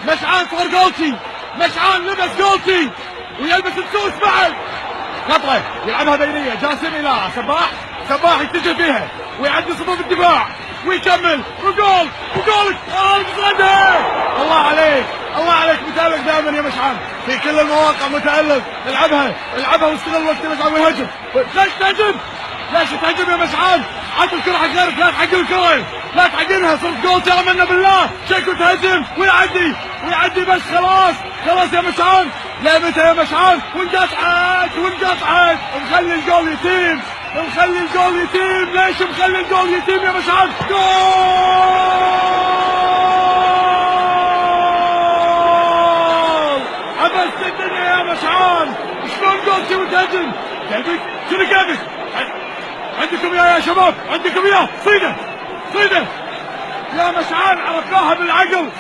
مشعان صار جولتي، مشعان لبس جولتي ويلبس السوس بعد. خطره يلعبها بينيه، جاسم الى سباح، سباح يتجه فيها ويعدي صفوف الدفاع ويكمل وجول وجول. بصدها. الله عليك، الله عليك، متألق دائما يا مشعان في كل المواقع، متألق. العبها واستغل وقت مشعان ويهجم. ليش تهجم؟ ليش تهجم يا مشعان؟ عط الكرة حق غيرك، لا تحقن الكرة، لا تعقنها. صرت جول ترى منا بالله. شكو تهجم ويعدي بس. خلاص يا مشعان. لعبته يا مشعان وانقطعت ومخلي الجول يتيم. ليش مخلي الجول يتيم يا مشعان؟ جول! عبست الدنيا يا مشعان. شلون جولتي وتهجم؟ شنو كيفك؟ عندكم يا شباب، عندكم صيده يا مشعان. عرفناها بالعقل.